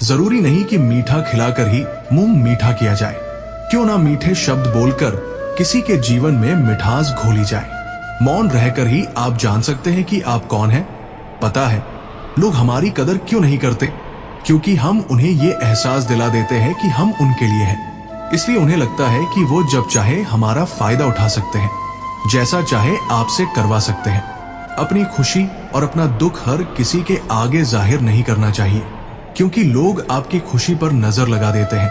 जरूरी नहीं कि मीठा खिलाकर ही मुंह मीठा किया जाए। क्यों ना मीठे शब्द बोलकर किसी के जीवन में मिठास घोली जाए। मौन रहकर ही आप जान सकते हैं कि आप कौन हैं। पता है लोग हमारी कदर क्यों नहीं करते? क्योंकि हम उन्हें ये एहसास दिला देते हैं कि हम उनके लिए हैं। इसलिए उन्हें लगता है कि वो जब चाहे हमारा फायदा उठा सकते हैं, जैसा चाहे आपसे करवा सकते हैं। अपनी खुशी और अपना दुख हर किसी के आगे जाहिर नहीं करना चाहिए, क्योंकि लोग आपकी खुशी पर नजर लगा देते हैं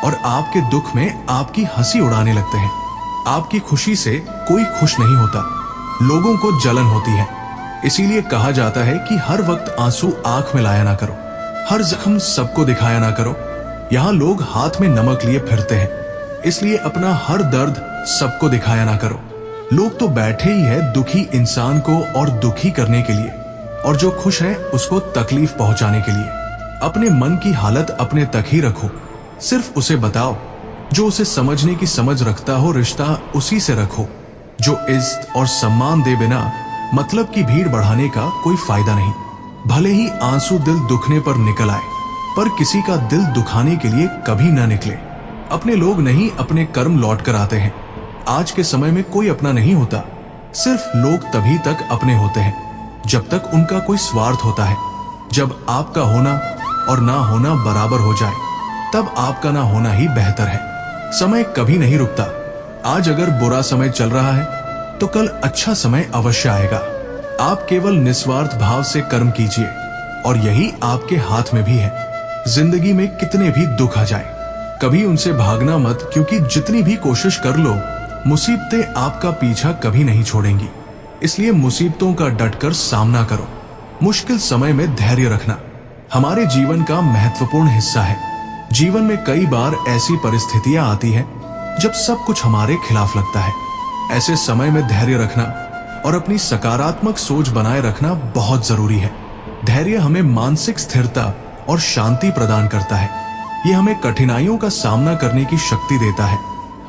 और आपके दुख में आपकी हंसी उड़ाने लगते हैं। आपकी खुशी से कोई खुश नहीं होता, लोगों को जलन होती है। इसीलिए कहा जाता है कि हर वक्त आंसू आंख में लाया ना करो, हर जख्म सबको दिखाया ना करो। यहाँ लोग हाथ में नमक लिए फिरते हैं, इसलिए अपना हर दर्द सबको दिखाया ना करो। लोग तो बैठे ही है दुखी इंसान को और दुखी करने के लिए, और जो खुश है उसको तकलीफ पहुंचाने के लिए। अपने मन की हालत अपने तक ही रखो, सिर्फ उसे बताओ। जो उसे समझने की समझ रखता हो, रिश्ता उसी से रखो। जो इज्जत और सम्मान दे बिना मतलब की भीड़ बढ़ाने का कोई फायदा नहीं। भले ही आंसू दिल दुखने पर निकल आए, पर किसी का दिल दुखाने के लिए कभी ना निकले। अपने लोग नहीं, अपने कर्म लौट कर आते हैं। आज के समय में कोई अपना नहीं होता, सिर्फ लोग तभी तक अपने होते हैं जब तक उनका कोई स्वार्थ होता है। जब आपका होना और ना होना बराबर हो जाए, तब आपका ना होना ही बेहतर है। समय कभी नहीं रुकता। आज अगर बुरा समय चल रहा है तो कल अच्छा समय अवश्य आएगा। आप केवल निस्वार्थ भाव से कर्म कीजिए और यही आपके हाथ में भी है। जिंदगी में कितने भी दुख आ जाए, कभी उनसे भागना मत, क्योंकि जितनी भी कोशिश कर लो, मुसीबतें आपका पीछा कभी नहीं छोड़ेंगी। इसलिए मुसीबतों का डटकर सामना करो। मुश्किल समय में धैर्य रखना हमारे जीवन का महत्वपूर्ण हिस्सा है। जीवन में कई बार ऐसी परिस्थितियां आती हैं जब सब कुछ हमारे खिलाफ लगता है। ऐसे समय में धैर्य रखना और अपनी सकारात्मक सोच बनाए रखना बहुत जरूरी है। धैर्य हमें मानसिक स्थिरता और शांति प्रदान करता है। ये हमें कठिनाइयों का सामना करने की शक्ति देता है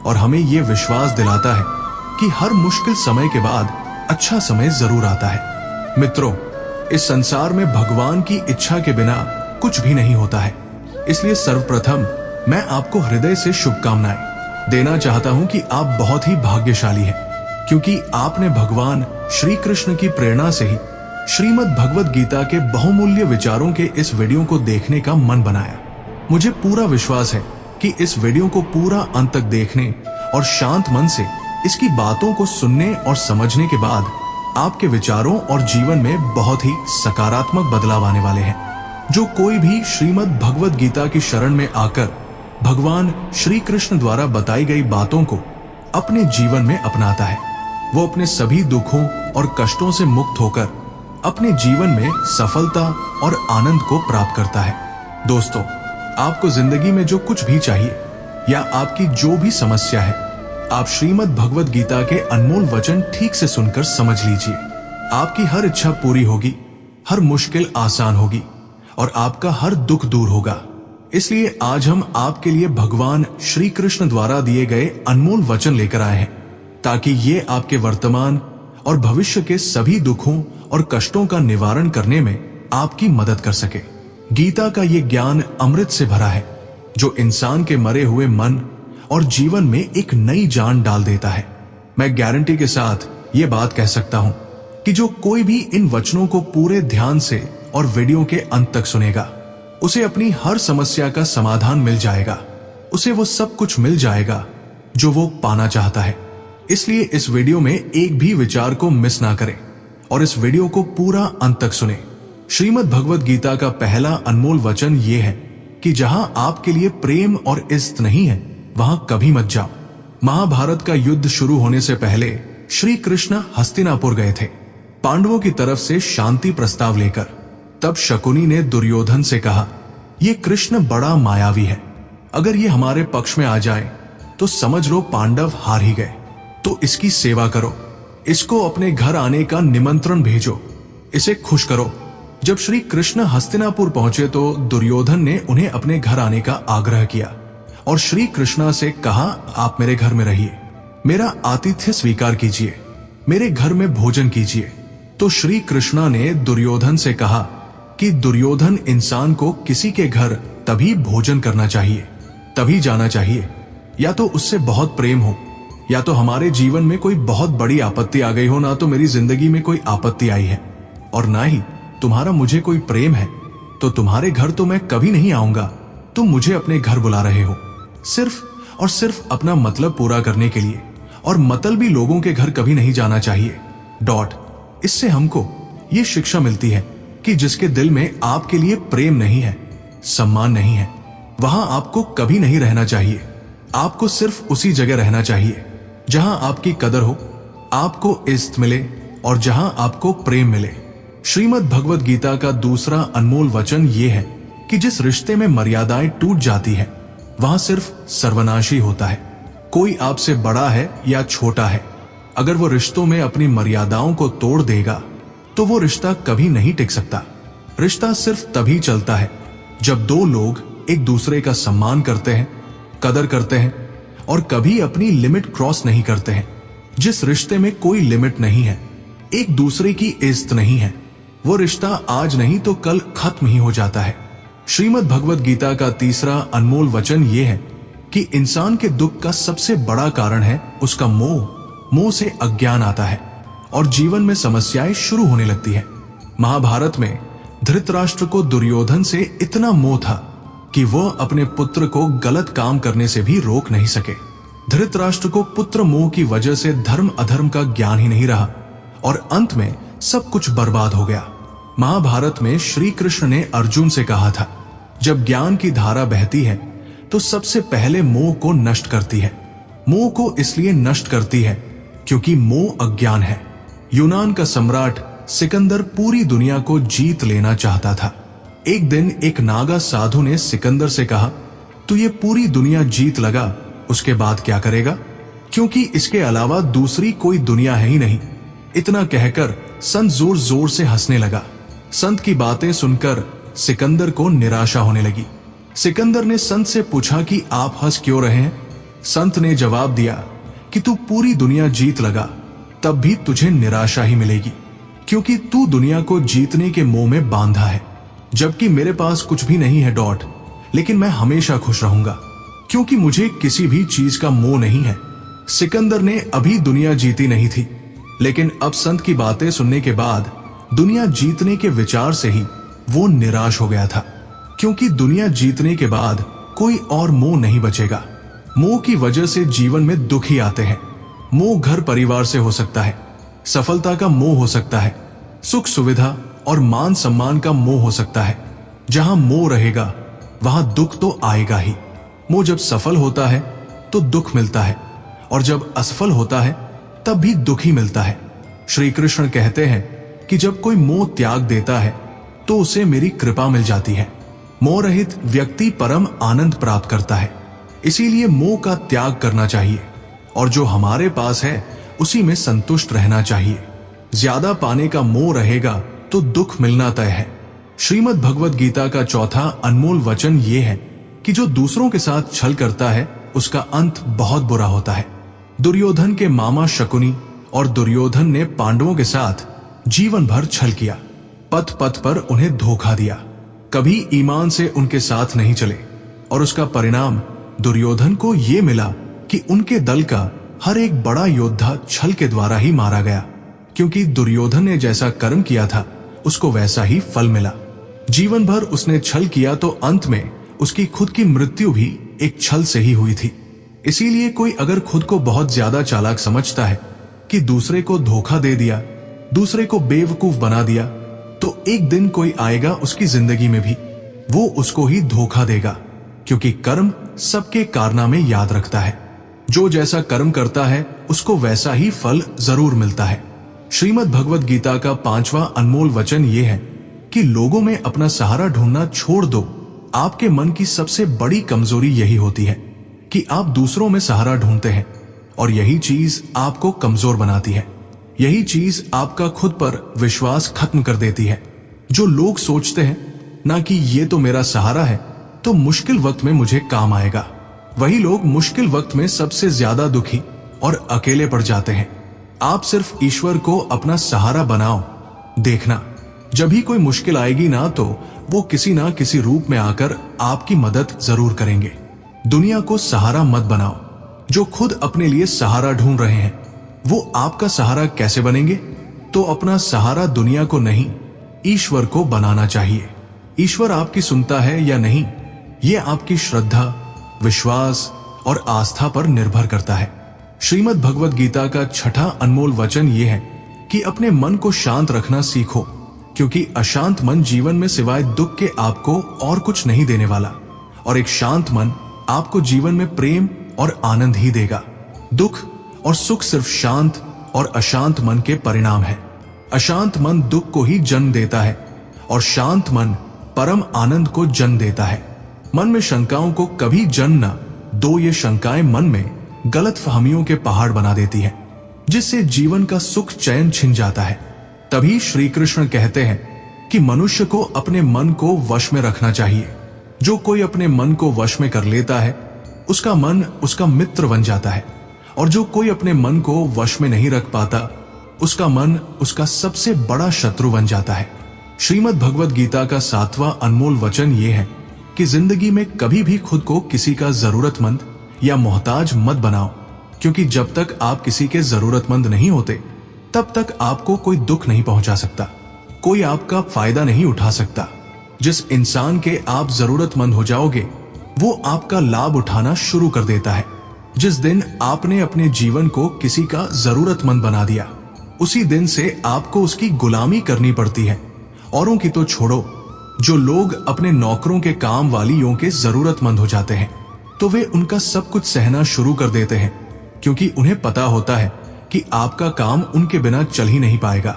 और हमें ये विश्वास दिलाता है कि हर मुश्किल समय के बाद अच्छा समय जरूर आता है। मित्रों, इस संसार में भगवान की इच्छा के बिना कुछ भी नहीं होता है। इसलिए सर्वप्रथम मैं आपको हृदय से शुभकामनाएं देना चाहता हूं कि आप बहुत ही भाग्यशाली हैं, क्योंकि आपने भगवान श्री कृष्ण की प्रेरणा से ही श्रीमद् भगवद गीता के बहुमूल्य विचारों के इस वीडियो को देखने का मन बनाया। मुझे पूरा विश्वास है कि इस वीडियो को पूरा अंत तक देखने और शांत मन से इसकी बातों को सुनने और समझने के बाद आपके विचारों और जीवन में बहुत ही सकारात्मक बदलाव आने वाले हैं। जो कोई भी श्रीमद् भगवद गीता की शरण में आकर भगवान श्री कृष्ण द्वारा बताई गई बातों को अपने जीवन में अपनाता है, वो अपने सभी दुखों और कष्टों से मुक्त होकर अपने जीवन में सफलता और आनंद को प्राप्त करता है। दोस्तों, आपको जिंदगी में जो कुछ भी चाहिए या आपकी जो भी समस्या है, आप श्रीमद् भगवद गीता के अनमोल वचन ठीक से सुनकर समझ लीजिए। आपकी हर इच्छा पूरी होगी, हर मुश्किल आसान होगी और आपका हर दुख दूर होगा। इसलिए आज हम आपके लिए भगवान श्री कृष्ण द्वारा दिए गए अनमोल वचन लेकर आए हैं, ताकि ये आपके वर्तमान और भविष्य के सभी दुखों और कष्टों का निवारण करने में आपकी मदद कर सके। गीता का ये ज्ञान अमृत से भरा है, जो इंसान के मरे हुए मन और जीवन में एक नई जान डाल देता है। मैं गारंटी के साथ ये बात कह सकता हूं कि जो कोई भी इन वचनों को पूरे ध्यान से और वीडियो के अंत तक सुनेगा, उसे अपनी हर समस्या का समाधान मिल जाएगा। उसे वो सब कुछ मिल जाएगा जो वो पाना चाहता है। इसलिए इस वीडियो में एक भी विचार को मिस ना करें और इस वीडियो को पूरा अंत तक सुने। श्रीमद् भगवद गीता का पहला अनमोल वचन ये है कि जहां आपके लिए प्रेम और इज्जत नहीं है, वहां कभी मत जाओ। महाभारत का युद्ध शुरू होने से पहले श्री कृष्ण हस्तिनापुर गए थे, पांडवों की तरफ से शांति प्रस्ताव लेकर। तब शकुनी ने दुर्योधन से कहा, ये कृष्ण बड़ा मायावी है, अगर ये हमारे पक्ष में आ जाए तो समझ लो पांडव हार ही गए। तो इसकी सेवा करो, इसको अपने घर आने का निमंत्रण भेजो, इसे खुश करो। जब श्री कृष्ण हस्तिनापुर पहुंचे तो दुर्योधन ने उन्हें अपने घर आने का आग्रह किया और श्री कृष्ण से कहा, आप मेरे घर में रहिए, मेरा आतिथ्य स्वीकार कीजिए, मेरे घर में भोजन कीजिए। तो श्री कृष्ण ने दुर्योधन से कहा कि दुर्योधन इंसान को किसी के घर तभी भोजन करना चाहिए, तभी जाना चाहिए। या तो उससे बहुत प्रेम हो, या तो हमारे जीवन में कोई बहुत बड़ी आपत्ति आ गई हो। ना तो मेरी जिंदगी में कोई आपत्ति आई है और ना ही तुम्हारा मुझे कोई प्रेम है, तो तुम्हारे घर तो मैं कभी नहीं आऊंगा। तुम मुझे अपने घर बुला रहे हो सिर्फ और सिर्फ अपना मतलब पूरा करने के लिए, और मतलबी लोगों के घर कभी नहीं जाना चाहिए। डॉट। इससे हमको ये शिक्षा मिलती है कि जिसके दिल में आपके लिए प्रेम नहीं है, सम्मान नहीं है, वहां आपको कभी नहीं रहना चाहिए। आपको सिर्फ उसी जगह रहना चाहिए जहां आपकी कदर हो, आपको इज्जत मिले और जहां आपको प्रेम मिले। श्रीमद् भगवद गीता का दूसरा अनमोल वचन ये है कि जिस रिश्ते में मर्यादाएं टूट जाती है वहां सिर्फ सर्वनाशी होता है। कोई आपसे बड़ा है या छोटा है, अगर वो रिश्तों में अपनी मर्यादाओं को तोड़ देगा तो वो रिश्ता कभी नहीं टिक सकता। रिश्ता सिर्फ तभी चलता है जब दो लोग एक दूसरे का सम्मान करते हैं, कदर करते हैं और कभी अपनी लिमिट क्रॉस नहीं करते हैं। जिस रिश्ते में कोई लिमिट नहीं है, एक दूसरे की इज्जत नहीं है, वो रिश्ता आज नहीं तो कल खत्म ही हो जाता है। श्रीमद् भगवद गीता का तीसरा अनमोल वचन ये है कि इंसान के दुख का सबसे बड़ा कारण है उसका मोह। मोह से अज्ञान आता है और जीवन में समस्याएं शुरू होने लगती है। महाभारत में धृतराष्ट्र को दुर्योधन से इतना मोह था कि वह अपने पुत्र को गलत काम करने से भी रोक नहीं सके। धृतराष्ट्र को पुत्र मोह की वजह से धर्म अधर्म का ज्ञान ही नहीं रहा और अंत में सब कुछ बर्बाद हो गया। महाभारत में श्री कृष्ण ने अर्जुन से कहा था, जब ज्ञान की धारा बहती है तो सबसे पहले मोह को नष्ट करती है। मोह को इसलिए नष्ट करती है क्योंकि मोह अज्ञान है। यूनान का सम्राट सिकंदर पूरी दुनिया को जीत लेना चाहता था। एक दिन एक नागा साधु ने सिकंदर से कहा, तू ये पूरी दुनिया जीत लगा, उसके बाद क्या करेगा? क्योंकि इसके अलावा दूसरी कोई दुनिया है ही नहीं। इतना कहकर संत जोर जोर से हंसने लगा। संत की बातें सुनकर सिकंदर को निराशा होने लगी। सिकंदर ने संत से पूछा कि आप हंस क्यों रहे हैं? संत ने जवाब दिया कि तू पूरी दुनिया जीत लगा तब भी तुझे निराशा ही मिलेगी, क्योंकि तू दुनिया को जीतने के मोह में बांधा है, जबकि मेरे पास कुछ भी नहीं है। डॉट। लेकिन मैं हमेशा खुश रहूंगा क्योंकि मुझे किसी भी चीज का मोह नहीं है। सिकंदर ने अभी दुनिया जीती नहीं थी, लेकिन अब संत की बातें सुनने के बाद दुनिया जीतने के विचार से ही वो निराश हो गया था, क्योंकि दुनिया जीतने के बाद कोई और मोह नहीं बचेगा। मोह की वजह से जीवन में दुख ही आते हैं। मोह घर परिवार से हो सकता है, सफलता का मोह हो सकता है, सुख सुविधा और मान सम्मान का मोह हो सकता है। जहां मोह रहेगा वहां दुख तो आएगा ही। मोह जब सफल होता है तो दुख मिलता है, और जब असफल होता है तब भी दुख ही मिलता है। श्री कृष्ण कहते हैं कि जब कोई मोह त्याग देता है तो उसे मेरी कृपा मिल जाती है। मोह रहित व्यक्ति परम आनंद प्राप्त करता है। इसीलिए मोह का त्याग करना चाहिए और जो हमारे पास है उसी में संतुष्ट रहना चाहिए। ज्यादा पाने का मोह रहेगा तो दुख मिलना तय है। श्रीमद् भगवद गीता का चौथा अनमोल वचन ये है कि जो दूसरों के साथ छल करता है उसका अंत बहुत बुरा होता है। दुर्योधन के मामा शकुनी और दुर्योधन ने पांडवों के साथ जीवन भर छल किया, पथ पथ पर उन्हें धोखा दिया, कभी ईमान से उनके साथ नहीं चले, और उसका परिणाम दुर्योधन को ये मिला कि उनके दल का हर एक बड़ा योद्धा छल के द्वारा ही मारा गया, क्योंकि दुर्योधन ने जैसा कर्म किया था उसको वैसा ही फल मिला। जीवन भर उसने छल किया तो अंत में उसकी खुद की मृत्यु भी एक छल से ही हुई थी। इसीलिए कोई अगर खुद को बहुत ज्यादा चालाक समझता है कि दूसरे को धोखा दे दिया, दूसरे को बेवकूफ बना दिया, तो एक दिन कोई आएगा उसकी जिंदगी में भी वो उसको ही धोखा देगा, क्योंकि कर्म सबके कारनामे याद रखता है। जो जैसा कर्म करता है उसको वैसा ही फल जरूर मिलता है। श्रीमद् भगवद गीता का पांचवा अनमोल वचन ये है कि लोगों में अपना सहारा ढूंढना छोड़ दो। आपके मन की सबसे बड़ी कमजोरी यही होती है कि आप दूसरों में सहारा ढूंढते हैं, और यही चीज आपको कमजोर बनाती है। यही चीज आपका खुद पर विश्वास खत्म कर देती है। जो लोग सोचते हैं ना कि ये तो मेरा सहारा है तो मुश्किल वक्त में मुझे काम आएगा, वही लोग मुश्किल वक्त में सबसे ज्यादा दुखी और अकेले पड़ जाते हैं। आप सिर्फ ईश्वर को अपना सहारा बनाओ। देखना, जब भी कोई मुश्किल आएगी ना तो वो किसी ना किसी रूप में आकर आपकी मदद जरूर करेंगे। दुनिया को सहारा मत बनाओ। जो खुद अपने लिए सहारा ढूंढ रहे हैं वो आपका सहारा कैसे बनेंगे? तो अपना सहारा दुनिया को नहीं, ईश्वर को बनाना चाहिए। ईश्वर आपकी सुनता है या नहीं, ये आपकी श्रद्धा, विश्वास और आस्था पर निर्भर करता है। श्रीमद् भगवद गीता का छठा अनमोल वचन ये है कि अपने मन को शांत रखना सीखो, क्योंकि अशांत मन जीवन में सिवाय दुख के आपको और कुछ नहीं देने वाला, और एक शांत मन आपको जीवन में प्रेम और आनंद ही देगा। दुख और सुख सिर्फ शांत और अशांत मन के परिणाम है। अशांत मन दुख को ही जन्म देता है और शांत मन परम आनंद को जन्म देता है। मन में शंकाओं को कभी जन्म न दो, ये शंकाएं मन में गलत फहमियों के पहाड़ बना देती है, जिससे जीवन का सुख चैन छिन जाता है। तभी श्री कृष्ण कहते हैं कि मनुष्य को अपने मन को वश में रखना चाहिए। जो कोई अपने मन को वश में कर लेता है उसका मन उसका मित्र बन जाता है, और जो कोई अपने मन को वश में नहीं रख पाता उसका मन उसका सबसे बड़ा शत्रु बन जाता है। श्रीमद् भगवद गीता का 7वां अनमोल वचन ये है कि जिंदगी में कभी भी खुद को किसी का जरूरतमंद या मोहताज मत बनाओ, क्योंकि जब तक आप किसी के जरूरतमंद नहीं होते तब तक आपको कोई दुख नहीं पहुंचा सकता, कोई आपका फायदा नहीं उठा सकता। जिस इंसान के आप जरूरतमंद हो जाओगे वो आपका लाभ उठाना शुरू कर देता है। जिस दिन आपने अपने जीवन को किसी का जरूरतमंद बना दिया उसी दिन से आपको उसकी गुलामी करनी पड़ती है। औरों की तो छोड़ो, जो लोग अपने नौकरों के काम वालियों के जरूरतमंद हो जाते हैं तो वे उनका सब कुछ सहना शुरू कर देते हैं, क्योंकि उन्हें पता होता है कि आपका काम उनके बिना चल ही नहीं पाएगा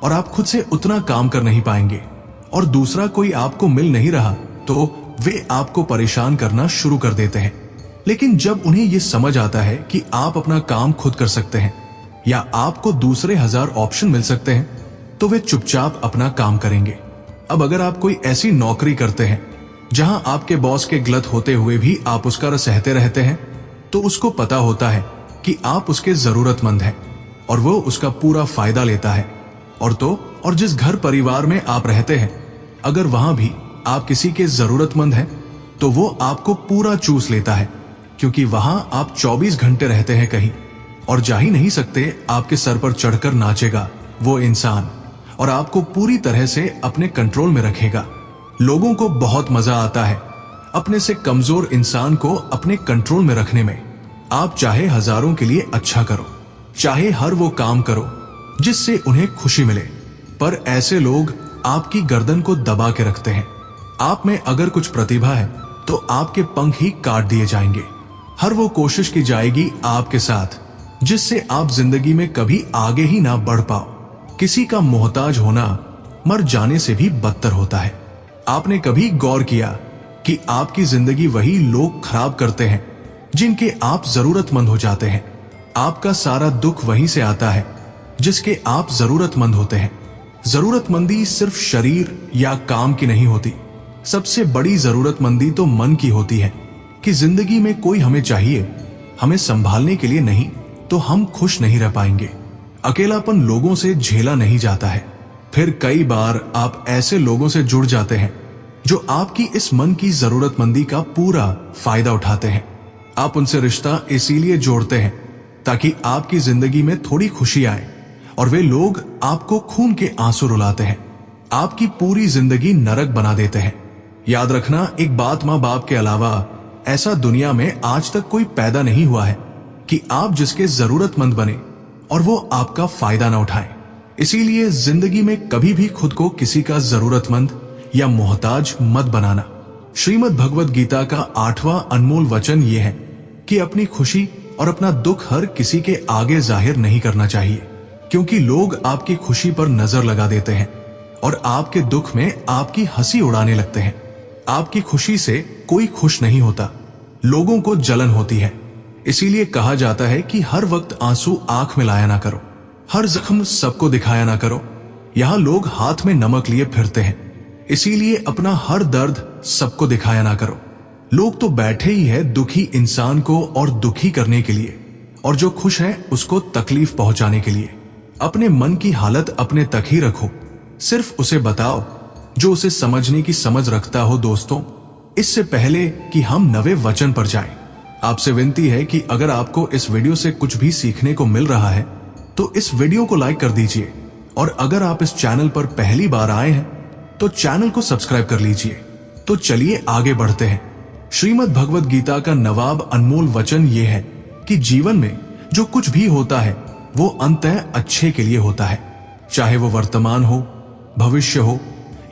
और आप खुद से उतना काम कर नहीं पाएंगे, और दूसरा कोई आपको मिल नहीं रहा तो वे आपको परेशान करना शुरू कर देते हैं। लेकिन जब उन्हें यह समझ आता है कि आप अपना काम खुद कर सकते हैं या आपको दूसरे 1000 ऑप्शन मिल सकते हैं तो वे चुपचाप अपना काम करेंगे। अब अगर आप कोई ऐसी नौकरी करते हैं जहां आपके बॉस के गलत होते हुए भी आप उसका सहते रहते हैं तो उसको पता होता है कि आप उसके जरूरतमंद हैं और वो उसका पूरा फायदा लेता है। और जिस घर परिवार में आप रहते हैं अगर वहां भी आप किसी के जरूरतमंद हैं तो वो आपको पूरा चूस लेता है, क्योंकि वहां आप 24 घंटे रहते हैं कहीं और जा ही नहीं सकते। आपके सर पर चढ़कर नाचेगा वो इंसान और आपको पूरी तरह से अपने कंट्रोल में रखेगा। लोगों को बहुत मजा आता है अपने से कमजोर इंसान को अपने कंट्रोल में रखने में। आप चाहे हजारों के लिए अच्छा करो, चाहे हर वो काम करो जिससे उन्हें खुशी मिले, पर ऐसे लोग आपकी गर्दन को दबा के रखते हैं। आप में अगर कुछ प्रतिभा है तो आपके पंख ही काट दिए जाएंगे। हर वो कोशिश की जाएगी आपके साथ जिससे आप जिंदगी में कभी आगे ही ना बढ़ पाओ। किसी का मोहताज होना मर जाने से भी बदतर होता है। आपने कभी गौर किया कि आपकी जिंदगी वही लोग खराब करते हैं जिनके आप जरूरतमंद हो जाते हैं। आपका सारा दुख वहीं से आता है जिसके आप जरूरतमंद होते हैं। जरूरतमंदी सिर्फ शरीर या काम की नहीं होती, सबसे बड़ी जरूरतमंदी तो मन की होती है कि जिंदगी में कोई हमें चाहिए, हमें संभालने के लिए नहीं तो हम खुश नहीं रह पाएंगे। अकेलापन लोगों से झेला नहीं जाता है। फिर कई बार आप ऐसे लोगों से जुड़ जाते हैं जो आपकी इस मन की जरूरतमंदी का पूरा फायदा उठाते हैं। आप उनसे रिश्ता इसीलिए जोड़ते हैं ताकि आपकी जिंदगी में थोड़ी खुशी आए, और वे लोग आपको खून के आंसू रुलाते हैं, आपकी पूरी जिंदगी नरक बना देते हैं। याद रखना, एक बात, माँ बाप के अलावा ऐसा दुनिया में आज तक कोई पैदा नहीं हुआ है कि आप जिसके जरूरतमंद बने और वो आपका फायदा ना उठाए। इसीलिए जिंदगी में कभी भी खुद को किसी का जरूरतमंद या मोहताज मत बनाना। श्रीमद् भगवद गीता का 8वां अनमोल वचन ये है कि अपनी खुशी और अपना दुख हर किसी के आगे जाहिर नहीं करना चाहिए, क्योंकि लोग आपकी खुशी पर नजर लगा देते हैं और आपके दुख में आपकी हंसी उड़ाने लगते हैं। आपकी खुशी से कोई खुश नहीं होता, लोगों को जलन होती है। इसीलिए कहा जाता है कि हर वक्त आंसू आंख में लाया ना करो, हर जख्म सबको दिखाया ना करो। यहां लोग हाथ में नमक लिए फिरते हैं, इसीलिए अपना हर दर्द सबको दिखाया ना करो। लोग तो बैठे ही है दुखी इंसान को और दुखी करने के लिए, और जो खुश है उसको तकलीफ पहुंचाने के लिए। अपने मन की हालत अपने तक ही रखो, सिर्फ उसे बताओ जो उसे समझने की समझ रखता हो। दोस्तों, इससे पहले कि हम नवे वचन पर जाएं, आपसे विनती है कि अगर आपको इस वीडियो से कुछ भी सीखने को मिल रहा है तो इस वीडियो को लाइक कर दीजिए, और अगर आप इस चैनल पर पहली बार आए हैं तो चैनल को सब्सक्राइब कर लीजिए। तो चलिए आगे बढ़ते हैं। श्रीमद् भगवद गीता का नवाब अनमोल वचन ये है कि जीवन में जो कुछ भी होता है वो अंततः अच्छे के लिए होता है, चाहे वो वर्तमान हो, भविष्य हो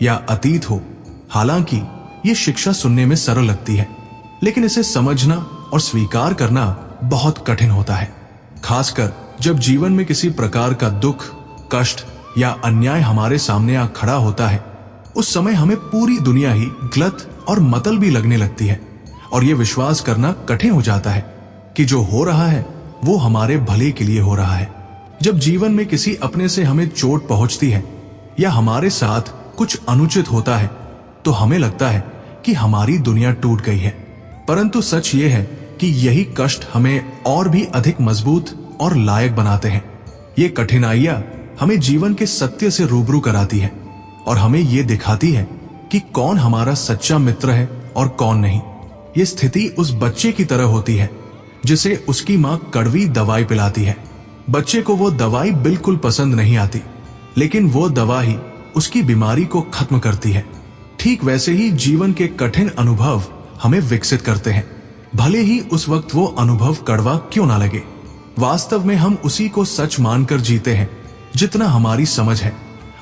या अतीत हो। हालांकि ये शिक्षा सुनने में सरल लगती है, लेकिन इसे समझना और स्वीकार करना बहुत कठिन होता है। खासकर जब जीवन में किसी प्रकार का दुख, कष्ट या अन्याय हमारे सामने आ खड़ा होता है, उस समय हमें पूरी दुनिया ही गलत और मतलबी लगने लगती है, और यह विश्वास करना कठिन हो जाता है कि जो हो रहा है वो हमारे भले के लिए हो रहा है। जब जीवन में किसी अपने से हमें चोट पहुंचती है या हमारे साथ कुछ अनुचित होता है तो हमें लगता है कि हमारी दुनिया टूट गई है, परंतु सच ये है कि यही कष्ट हमें और भी अधिक मजबूत और लायक बनाते हैं। ये कठिनाइयां हमें जीवन के सत्य से रूबरू कराती है और हमें ये दिखाती है कि कौन हमारा सच्चा मित्र है और कौन नहीं। ये स्थिति उस बच्चे की तरह होती है जिसे उसकी मां कड़वी दवाई पिलाती है। बच्चे को वो दवाई बिल्कुल पसंद नहीं आती, लेकिन वो दवा ही उसकी बीमारी को खत्म करती है। ठीक वैसे ही जीवन के कठिन अनुभव हमें विकसित करते हैं, भले ही उस वक्त वो अनुभव कड़वा क्यों ना लगे। वास्तव में हम उसी को सच मानकर जीते हैं जितना हमारी समझ है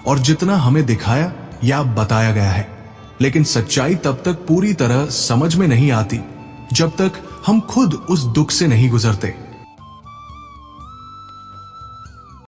और जितना हमें दिखाया या बताया गया है। लेकिन सच्चाई तब तक पूरी तरह समझ में नहीं आती जब तक हम खुद उस दुख से नहीं गुजरते।